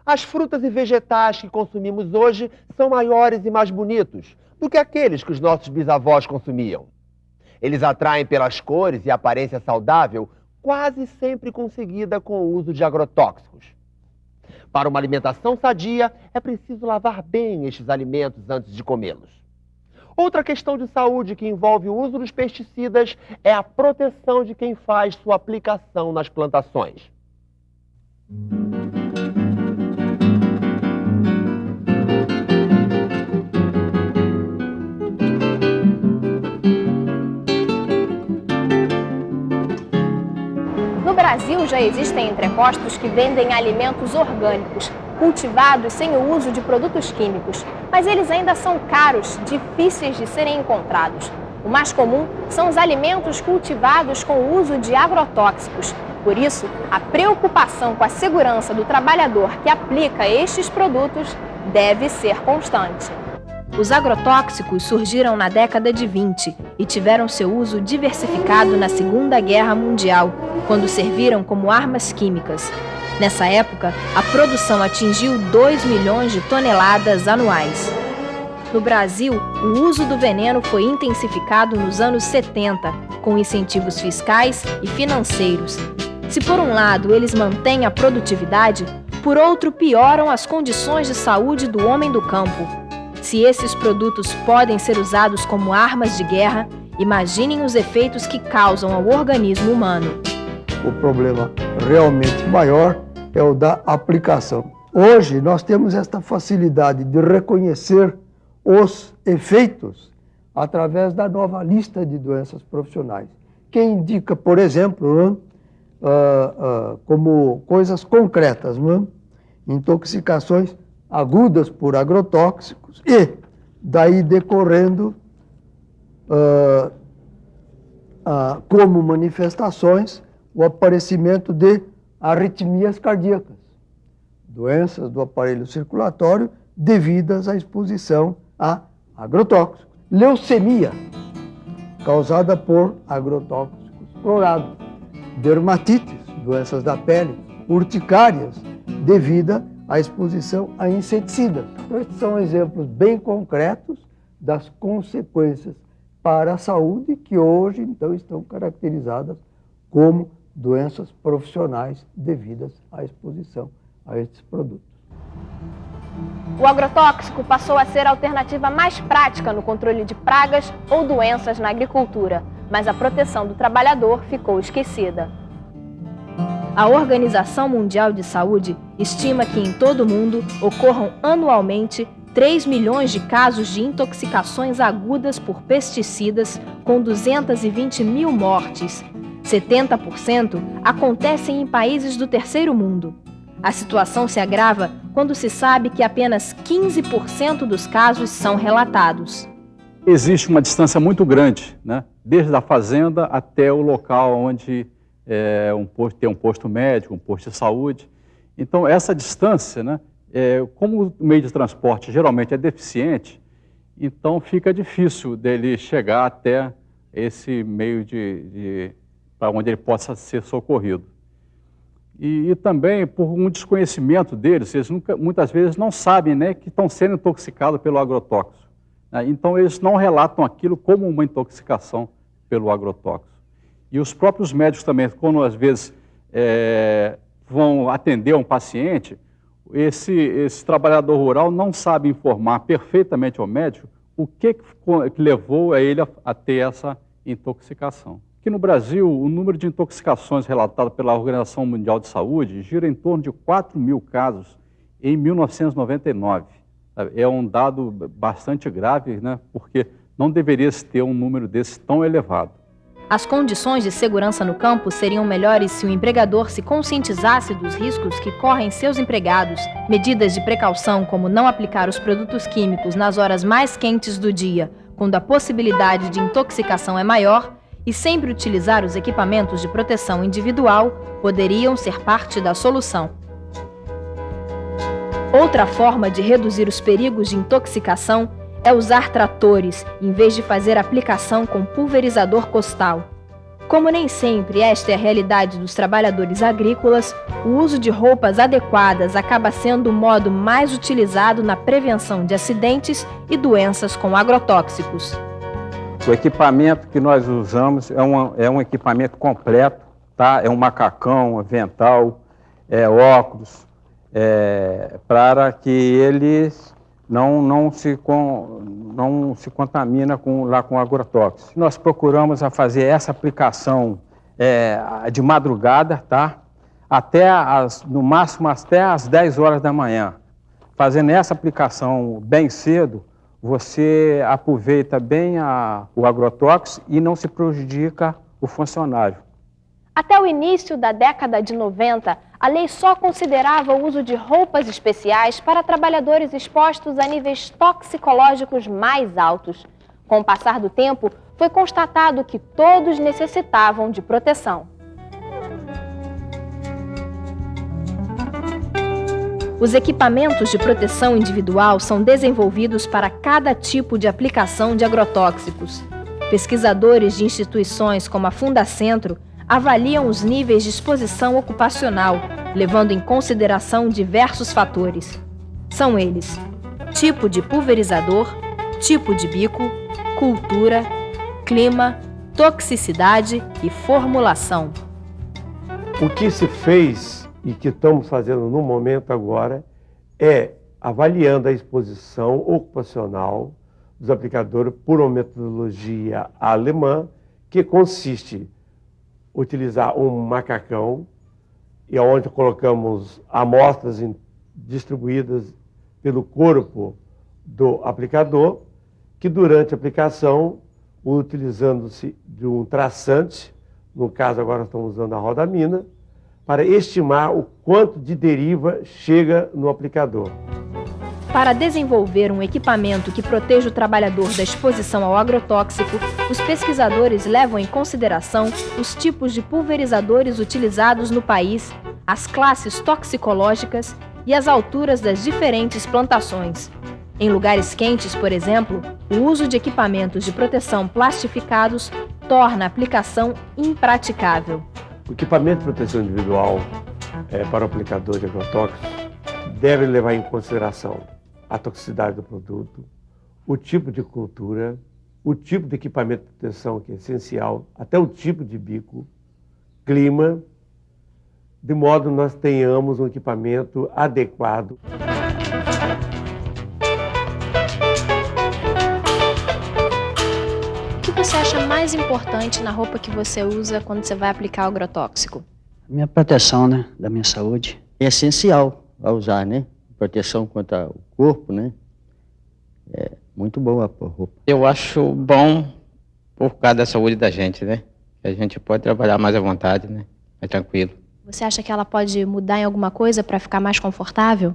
As frutas e vegetais que consumimos hoje são maiores e mais bonitos do que aqueles que os nossos bisavós consumiam. Eles atraem pelas cores e aparência saudável, quase sempre conseguida com o uso de agrotóxicos. Para uma alimentação sadia, é preciso lavar bem estes alimentos antes de comê-los. Outra questão de saúde que envolve o uso dos pesticidas é a proteção de quem faz sua aplicação nas plantações. No Brasil, já existem entrepostos que vendem alimentos orgânicos, cultivados sem o uso de produtos químicos, mas eles ainda são caros, difíceis de serem encontrados. O mais comum são os alimentos cultivados com o uso de agrotóxicos. Por isso, a preocupação com a segurança do trabalhador que aplica estes produtos deve ser constante. Os agrotóxicos surgiram na década de 20 e tiveram seu uso diversificado na Segunda Guerra Mundial, quando serviram como armas químicas. Nessa época, a produção atingiu 2 milhões de toneladas anuais. No Brasil, o uso do veneno foi intensificado nos anos 70, com incentivos fiscais e financeiros. Se por um lado eles mantêm a produtividade, por outro pioram as condições de saúde do homem do campo. Se esses produtos podem ser usados como armas de guerra, imaginem os efeitos que causam ao organismo humano. O problema realmente maior é o da aplicação. Hoje nós temos esta facilidade de reconhecer os efeitos através da nova lista de doenças profissionais, que indica, por exemplo, como coisas concretas, intoxicações agudas por agrotóxicos e, daí decorrendo, como manifestações, o aparecimento de arritmias cardíacas, doenças do aparelho circulatório devidas à exposição a agrotóxicos. Leucemia, causada por agrotóxicos clorados. Dermatites, doenças da pele. Urticárias, devida à exposição a inseticidas. Então, estes são exemplos bem concretos das consequências para a saúde que hoje, então, estão caracterizadas como doenças profissionais devidas à exposição a estes produtos. O agrotóxico passou a ser a alternativa mais prática no controle de pragas ou doenças na agricultura, mas a proteção do trabalhador ficou esquecida. A Organização Mundial de Saúde estima que em todo o mundo ocorram anualmente 3 milhões de casos de intoxicações agudas por pesticidas, com 220 mil mortes. 70% acontecem em países do terceiro mundo. A situação se agrava quando se sabe que apenas 15% dos casos são relatados. Existe uma distância muito grande, né? Desde a fazenda até o local onde tem um posto médico, um posto de saúde. Então, essa distância, né? Como o meio de transporte geralmente é deficiente, então fica difícil dele chegar até esse meio para onde ele possa ser socorrido. E também por um desconhecimento deles, eles muitas vezes não sabem, né, que estão sendo intoxicados pelo agrotóxico. Né? Então eles não relatam aquilo como uma intoxicação pelo agrotóxico. E os próprios médicos também, quando às vezes vão atender um paciente, esse trabalhador rural não sabe informar perfeitamente ao médico o que levou a ele a ter essa intoxicação. Aqui no Brasil, o número de intoxicações relatado pela Organização Mundial de Saúde gira em torno de 4 mil casos em 1999. É um dado bastante grave, né, porque não deveria se ter um número desse tão elevado. As condições de segurança no campo seriam melhores se o empregador se conscientizasse dos riscos que correm seus empregados. Medidas de precaução, como não aplicar os produtos químicos nas horas mais quentes do dia, quando a possibilidade de intoxicação é maior, e sempre utilizar os equipamentos de proteção individual, poderiam ser parte da solução. Outra forma de reduzir os perigos de intoxicação é usar tratores, em vez de fazer aplicação com pulverizador costal. Como nem sempre esta é a realidade dos trabalhadores agrícolas, o uso de roupas adequadas acaba sendo o modo mais utilizado na prevenção de acidentes e doenças com agrotóxicos. O equipamento que nós usamos é um equipamento completo, tá? É um macacão, avental, óculos, para que eles não se contamina com agrotóxicos. Nós procuramos fazer essa aplicação de madrugada, tá? No máximo até às 10 horas da manhã. Fazendo essa aplicação bem cedo, você aproveita bem o agrotóxico e não se prejudica o funcionário. Até o início da década de 90, a lei só considerava o uso de roupas especiais para trabalhadores expostos a níveis toxicológicos mais altos. Com o passar do tempo, foi constatado que todos necessitavam de proteção. Os equipamentos de proteção individual são desenvolvidos para cada tipo de aplicação de agrotóxicos. Pesquisadores de instituições como a Fundacentro avaliam os níveis de exposição ocupacional, levando em consideração diversos fatores. São eles: tipo de pulverizador, tipo de bico, cultura, clima, toxicidade e formulação. O que se fez e que estamos fazendo no momento agora é avaliando a exposição ocupacional dos aplicadores por uma metodologia alemã que consiste em utilizar um macacão e onde colocamos amostras distribuídas pelo corpo do aplicador, que durante a aplicação, utilizando-se de um traçante, no caso agora estamos usando a rodamina, para estimar o quanto de deriva chega no aplicador. Para desenvolver um equipamento que proteja o trabalhador da exposição ao agrotóxico, os pesquisadores levam em consideração os tipos de pulverizadores utilizados no país, as classes toxicológicas e as alturas das diferentes plantações. Em lugares quentes, por exemplo, o uso de equipamentos de proteção plastificados torna a aplicação impraticável. O equipamento de proteção individual para o aplicador de agrotóxicos deve levar em consideração a toxicidade do produto, o tipo de cultura, o tipo de equipamento de proteção que é essencial, até o tipo de bico, clima, de modo que nós tenhamos um equipamento adequado. O que você acha mais importante na roupa que você usa quando você vai aplicar o agrotóxico? Minha proteção, né, da minha saúde. É essencial a usar, né? Proteção contra o corpo, né? É muito boa a roupa. Eu acho bom por causa da saúde da gente, né? A gente pode trabalhar mais à vontade, né? Mais tranquilo. Você acha que ela pode mudar em alguma coisa para ficar mais confortável?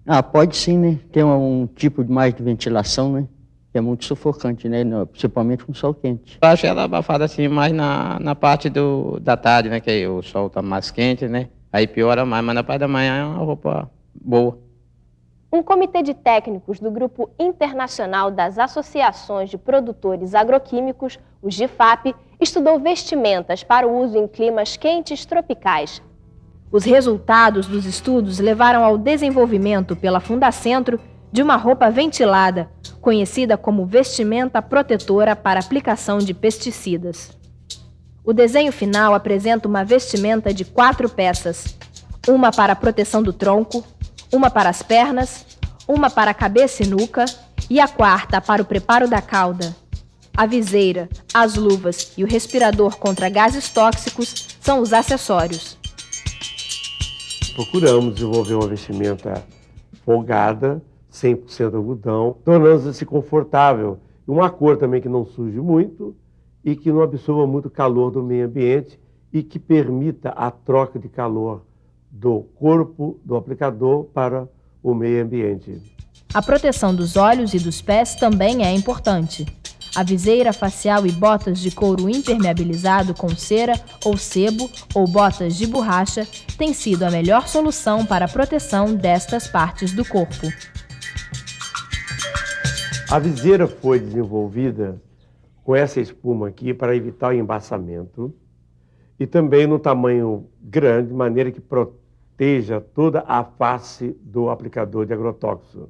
Ah, pode sim, né? Tem um tipo mais de ventilação, né? Que é muito sufocante, né? Principalmente com sol quente. Eu acho ela abafada assim mais na parte da tarde, né? Que aí o sol tá mais quente, né? Aí piora mais, mas na parte da manhã é uma roupa boa. Um comitê de técnicos do Grupo Internacional das Associações de Produtores Agroquímicos, o GIFAP, estudou vestimentas para o uso em climas quentes tropicais. Os resultados dos estudos levaram ao desenvolvimento pela Fundacentro de uma roupa ventilada, conhecida como vestimenta protetora para aplicação de pesticidas. O desenho final apresenta uma vestimenta de 4 peças, uma para a proteção do tronco, uma para as pernas, uma para a cabeça e nuca e a quarta para o preparo da cauda. A viseira, as luvas e o respirador contra gases tóxicos são os acessórios. Procuramos desenvolver uma vestimenta folgada, 100% algodão, tornando-se confortável. Uma cor também que não suje muito e que não absorva muito calor do meio ambiente e que permita a troca de calor do corpo do aplicador para o meio ambiente. A proteção dos olhos e dos pés também é importante. A viseira facial e botas de couro impermeabilizado com cera ou sebo ou botas de borracha têm sido a melhor solução para a proteção destas partes do corpo. A viseira foi desenvolvida com essa espuma aqui para evitar o embaçamento e também no tamanho grande, de maneira que proteja toda a face do aplicador de agrotóxico.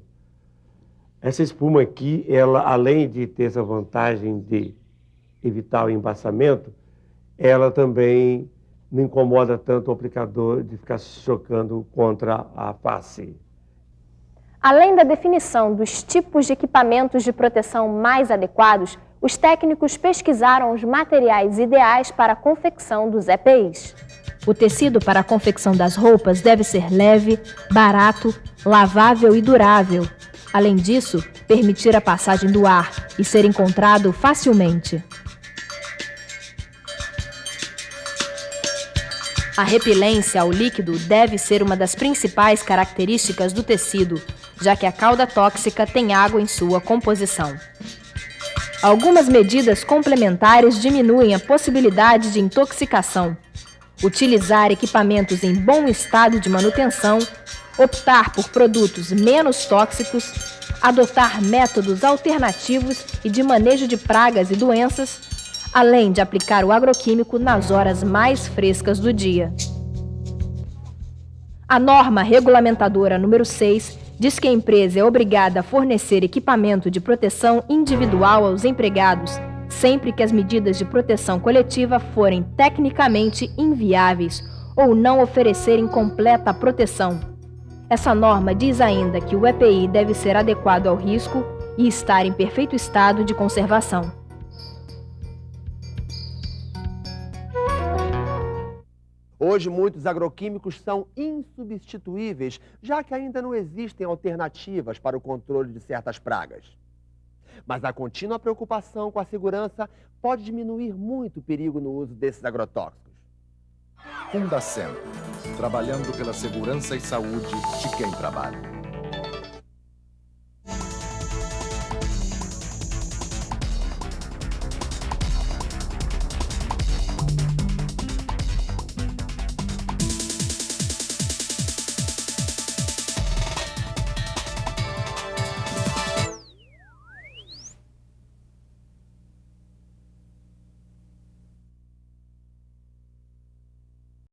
Essa espuma aqui, ela, além de ter essa vantagem de evitar o embaçamento, ela também não incomoda tanto o aplicador de ficar se chocando contra a face. Além da definição dos tipos de equipamentos de proteção mais adequados, os técnicos pesquisaram os materiais ideais para a confecção dos EPIs. O tecido para a confecção das roupas deve ser leve, barato, lavável e durável. Além disso, permitir a passagem do ar e ser encontrado facilmente. A repelência ao líquido deve ser uma das principais características do tecido, já que a cauda tóxica tem água em sua composição. Algumas medidas complementares diminuem a possibilidade de intoxicação. Utilizar equipamentos em bom estado de manutenção, optar por produtos menos tóxicos, adotar métodos alternativos e de manejo de pragas e doenças, além de aplicar o agroquímico nas horas mais frescas do dia. A norma regulamentadora número 6 diz que a empresa é obrigada a fornecer equipamento de proteção individual aos empregados, sempre que as medidas de proteção coletiva forem tecnicamente inviáveis ou não oferecerem completa proteção. Essa norma diz ainda que o EPI deve ser adequado ao risco e estar em perfeito estado de conservação. Hoje, muitos agroquímicos são insubstituíveis, já que ainda não existem alternativas para o controle de certas pragas. Mas a contínua preocupação com a segurança pode diminuir muito o perigo no uso desses agrotóxicos. Fundacentro, trabalhando pela segurança e saúde de quem trabalha.